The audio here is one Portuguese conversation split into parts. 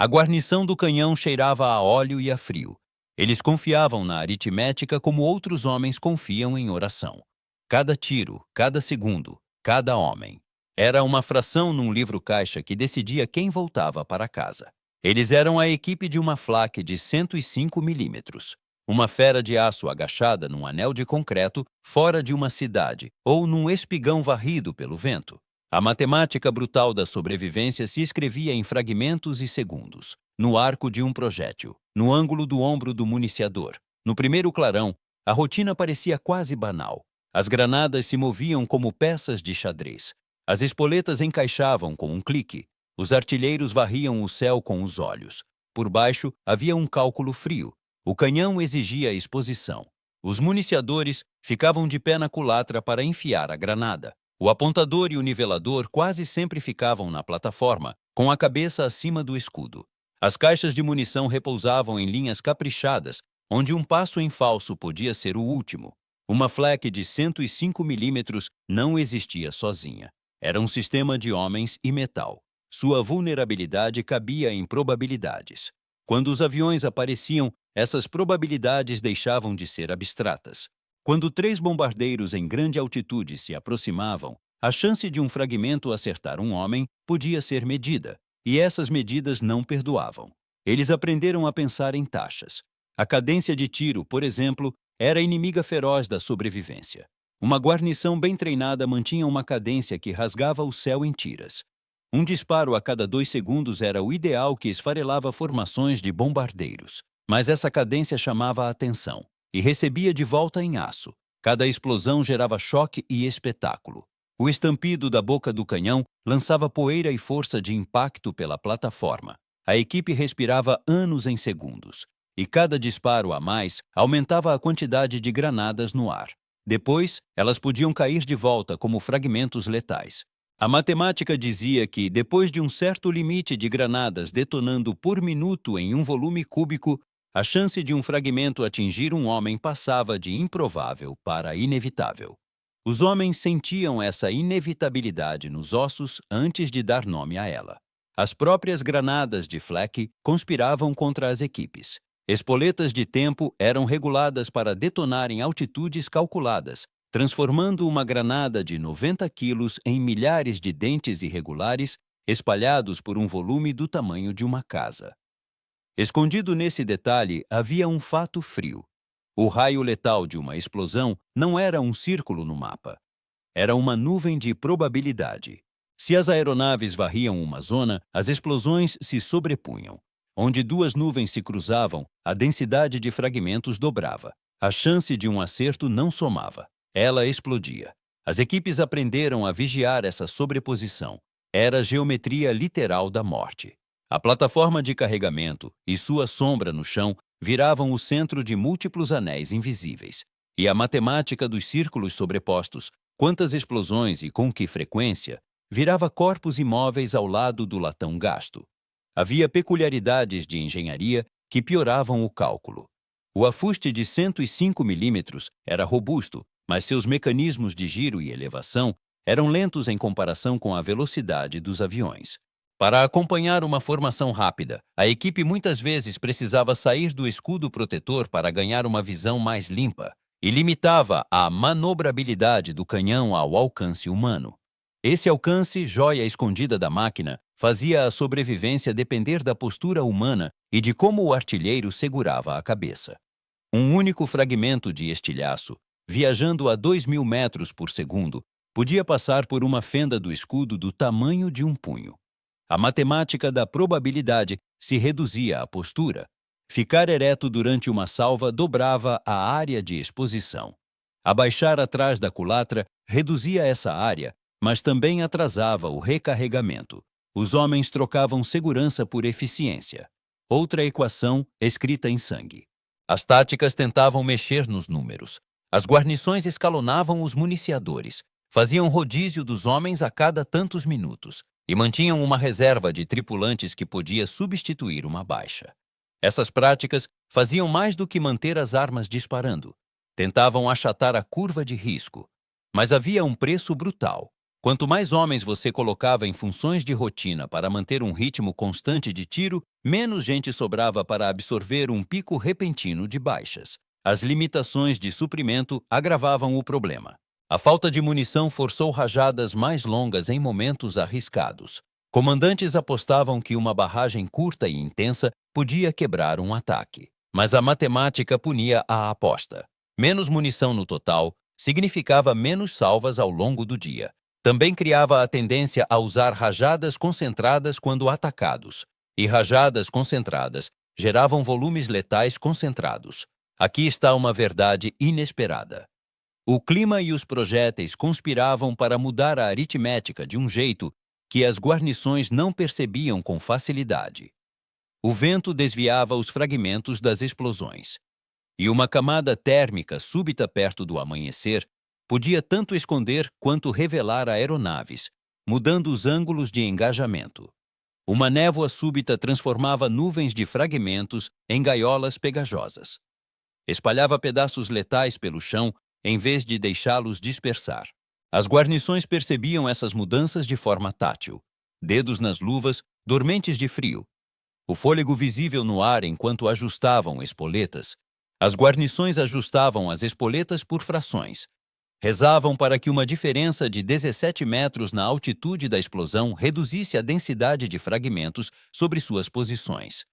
A guarnição do canhão cheirava a óleo e a frio. Eles confiavam na aritmética como outros homens confiam em oração. Cada tiro, cada segundo, cada homem. Era uma fração num livro-caixa que decidia quem voltava para casa. Eles eram a equipe de uma Flak de 105 milímetros. Uma fera de aço agachada num anel de concreto fora de uma cidade ou num espigão varrido pelo vento. A matemática brutal da sobrevivência se escrevia em fragmentos e segundos, no arco de um projétil, no ângulo do ombro do municiador. No primeiro clarão, a rotina parecia quase banal. As granadas se moviam como peças de xadrez. As espoletas encaixavam com um clique. Os artilheiros varriam o céu com os olhos. Por baixo, havia um cálculo frio. O canhão exigia exposição. Os municiadores ficavam de pé na culatra para enfiar a granada. O apontador e o nivelador quase sempre ficavam na plataforma, com a cabeça acima do escudo. As caixas de munição repousavam em linhas caprichadas, onde um passo em falso podia ser o último. Uma Flak de 105 milímetros não existia sozinha. Era um sistema de homens e metal. Sua vulnerabilidade cabia em probabilidades. Quando os aviões apareciam, essas probabilidades deixavam de ser abstratas. Quando 3 bombardeiros em grande altitude se aproximavam, a chance de um fragmento acertar um homem podia ser medida, e essas medidas não perdoavam. Eles aprenderam a pensar em taxas. A cadência de tiro, por exemplo, era a inimiga feroz da sobrevivência. Uma guarnição bem treinada mantinha uma cadência que rasgava o céu em tiras. Um disparo a cada 2 segundos era o ideal que esfarelava formações de bombardeiros. Mas essa cadência chamava a atenção e recebia de volta em aço. Cada explosão gerava choque e espetáculo. O estampido da boca do canhão lançava poeira e força de impacto pela plataforma. A equipe respirava anos em segundos, e cada disparo a mais aumentava a quantidade de granadas no ar. Depois, elas podiam cair de volta como fragmentos letais. A matemática dizia que, depois de um certo limite de granadas detonando por minuto em um volume cúbico, a chance de um fragmento atingir um homem passava de improvável para inevitável. Os homens sentiam essa inevitabilidade nos ossos antes de dar nome a ela. As próprias granadas de Flak conspiravam contra as equipes. Espoletas de tempo eram reguladas para detonar em altitudes calculadas, transformando uma granada de 90 quilos em milhares de dentes irregulares espalhados por um volume do tamanho de uma casa. Escondido nesse detalhe havia um fato frio. O raio letal de uma explosão não era um círculo no mapa. Era uma nuvem de probabilidade. Se as aeronaves varriam uma zona, as explosões se sobrepunham. Onde 2 nuvens se cruzavam, a densidade de fragmentos dobrava. A chance de um acerto não somava. Ela explodia. As equipes aprenderam a vigiar essa sobreposição. Era a geometria literal da morte. A plataforma de carregamento e sua sombra no chão viravam o centro de múltiplos anéis invisíveis. E a matemática dos círculos sobrepostos, quantas explosões e com que frequência, virava corpos imóveis ao lado do latão gasto. Havia peculiaridades de engenharia que pioravam o cálculo. O afuste de 105 milímetros era robusto, mas seus mecanismos de giro e elevação eram lentos em comparação com a velocidade dos aviões. Para acompanhar uma formação rápida, a equipe muitas vezes precisava sair do escudo protetor para ganhar uma visão mais limpa e limitava a manobrabilidade do canhão ao alcance humano. Esse alcance, joia escondida da máquina, fazia a sobrevivência depender da postura humana e de como o artilheiro segurava a cabeça. Um único fragmento de estilhaço, viajando a 2.000 metros por segundo, podia passar por uma fenda do escudo do tamanho de um punho. A matemática da probabilidade se reduzia à postura. Ficar ereto durante uma salva dobrava a área de exposição. Abaixar atrás da culatra reduzia essa área, mas também atrasava o recarregamento. Os homens trocavam segurança por eficiência. Outra equação escrita em sangue. As táticas tentavam mexer nos números. As guarnições escalonavam os municiadores, faziam rodízio dos homens a cada tantos minutos e mantinham uma reserva de tripulantes que podia substituir uma baixa. Essas práticas faziam mais do que manter as armas disparando. Tentavam achatar a curva de risco. Mas havia um preço brutal. Quanto mais homens você colocava em funções de rotina para manter um ritmo constante de tiro, menos gente sobrava para absorver um pico repentino de baixas. As limitações de suprimento agravavam o problema. A falta de munição forçou rajadas mais longas em momentos arriscados. Comandantes apostavam que uma barragem curta e intensa podia quebrar um ataque. Mas a matemática punia a aposta. Menos munição no total significava menos salvas ao longo do dia. Também criava a tendência a usar rajadas concentradas quando atacados. E rajadas concentradas geravam volumes letais concentrados. Aqui está uma verdade inesperada. O clima e os projéteis conspiravam para mudar a aritmética de um jeito que as guarnições não percebiam com facilidade. O vento desviava os fragmentos das explosões. E uma camada térmica súbita perto do amanhecer podia tanto esconder quanto revelar aeronaves, mudando os ângulos de engajamento. Uma névoa súbita transformava nuvens de fragmentos em gaiolas pegajosas. Espalhava pedaços letais pelo chão em vez de deixá-los dispersar. As guarnições percebiam essas mudanças de forma tátil. Dedos nas luvas, dormentes de frio. O fôlego visível no ar enquanto ajustavam espoletas. As guarnições ajustavam as espoletas por frações. Rezavam para que uma diferença de 17 metros na altitude da explosão reduzisse a densidade de fragmentos sobre suas posições.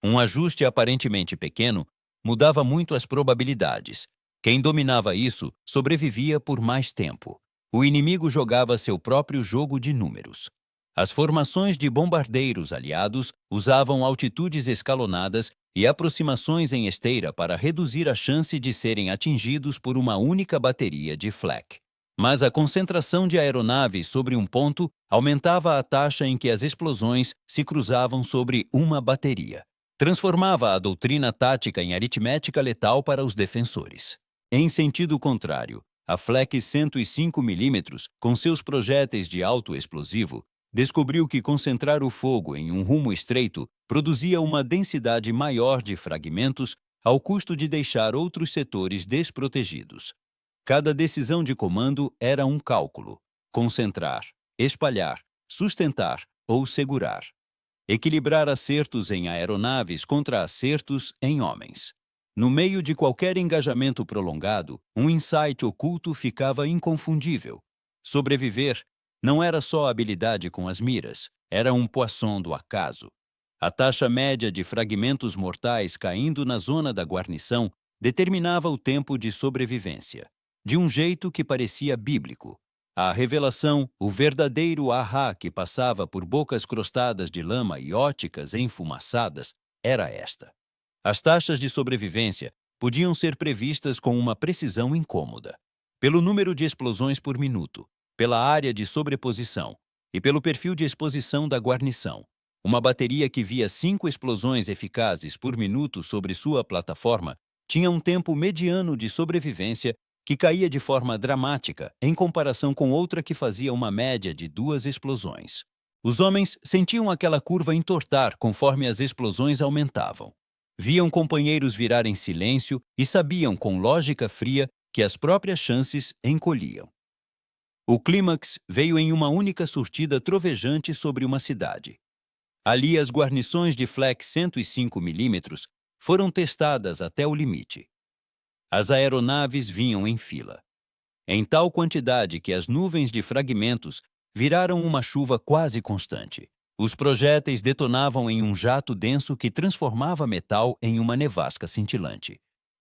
Um ajuste aparentemente pequeno mudava muito as probabilidades. Quem dominava isso sobrevivia por mais tempo. O inimigo jogava seu próprio jogo de números. As formações de bombardeiros aliados usavam altitudes escalonadas e aproximações em esteira para reduzir a chance de serem atingidos por uma única bateria de flak. Mas a concentração de aeronaves sobre um ponto aumentava a taxa em que as explosões se cruzavam sobre uma bateria. Transformava a doutrina tática em aritmética letal para os defensores. Em sentido contrário, a Flak 105 mm, com seus projéteis de alto explosivo, descobriu que concentrar o fogo em um rumo estreito produzia uma densidade maior de fragmentos ao custo de deixar outros setores desprotegidos. Cada decisão de comando era um cálculo: concentrar, espalhar, sustentar ou segurar. Equilibrar acertos em aeronaves contra acertos em homens. No meio de qualquer engajamento prolongado, um insight oculto ficava inconfundível. Sobreviver não era só habilidade com as miras, era um poisson do acaso. A taxa média de fragmentos mortais caindo na zona da guarnição determinava o tempo de sobrevivência, de um jeito que parecia bíblico. A revelação, o verdadeiro ahá que passava por bocas crostadas de lama e óticas enfumaçadas, era esta. As taxas de sobrevivência podiam ser previstas com uma precisão incômoda, pelo número de explosões por minuto, pela área de sobreposição e pelo perfil de exposição da guarnição. Uma bateria que via 5 explosões eficazes por minuto sobre sua plataforma tinha um tempo mediano de sobrevivência que caía de forma dramática em comparação com outra que fazia uma média de 2 explosões. Os homens sentiam aquela curva entortar conforme as explosões aumentavam. Viam companheiros virar em silêncio e sabiam com lógica fria que as próprias chances encolhiam. O clímax veio em uma única surtida trovejante sobre uma cidade. Ali as guarnições de Flak 105 mm foram testadas até o limite. As aeronaves vinham em fila, em tal quantidade que as nuvens de fragmentos viraram uma chuva quase constante. Os projéteis detonavam em um jato denso que transformava metal em uma nevasca cintilante.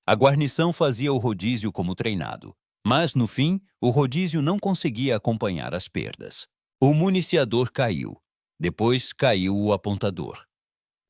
A guarnição fazia o rodízio como treinado, mas, no fim, o rodízio não conseguia acompanhar as perdas. O municiador caiu, depois caiu o apontador.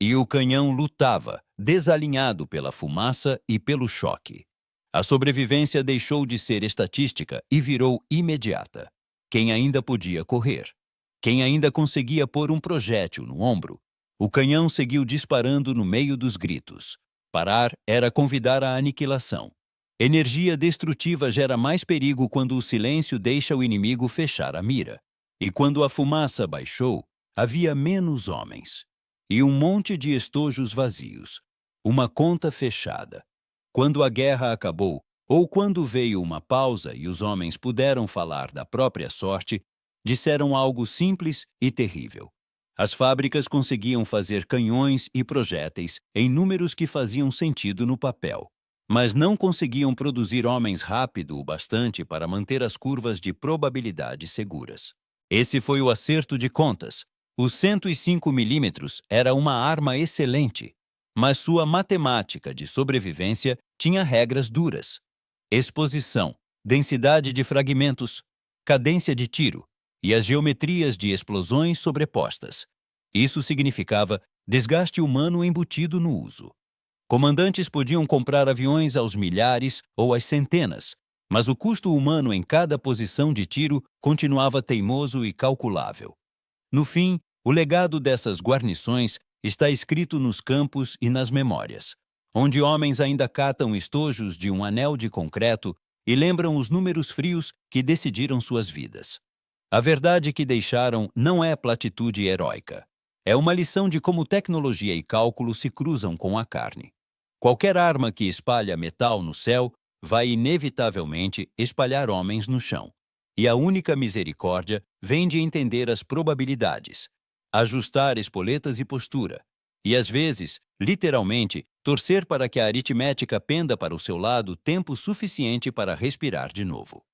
E o canhão lutava, desalinhado pela fumaça e pelo choque. A sobrevivência deixou de ser estatística e virou imediata. Quem ainda podia correr? Quem ainda conseguia pôr um projétil no ombro? O canhão seguiu disparando no meio dos gritos. Parar era convidar à aniquilação. Energia destrutiva gera mais perigo quando o silêncio deixa o inimigo fechar a mira. E quando a fumaça baixou, havia menos homens. E um monte de estojos vazios. Uma conta fechada. Quando a guerra acabou, ou quando veio uma pausa e os homens puderam falar da própria sorte, disseram algo simples e terrível. As fábricas conseguiam fazer canhões e projéteis em números que faziam sentido no papel, mas não conseguiam produzir homens rápido o bastante para manter as curvas de probabilidade seguras. Esse foi o acerto de contas. Os 105 milímetros era uma arma excelente, mas sua matemática de sobrevivência tinha regras duras. Exposição, densidade de fragmentos, cadência de tiro e as geometrias de explosões sobrepostas. Isso significava desgaste humano embutido no uso. Comandantes podiam comprar aviões aos milhares ou às centenas, mas o custo humano em cada posição de tiro continuava teimoso e calculável. No fim, o legado dessas guarnições está escrito nos campos e nas memórias, onde homens ainda catam estojos de um anel de concreto e lembram os números frios que decidiram suas vidas. A verdade que deixaram não é platitude heróica. É uma lição de como tecnologia e cálculo se cruzam com a carne. Qualquer arma que espalha metal no céu vai inevitavelmente espalhar homens no chão. E a única misericórdia vem de entender as probabilidades, ajustar espoletas e postura, e às vezes, literalmente, torcer para que a aritmética penda para o seu lado tempo suficiente para respirar de novo.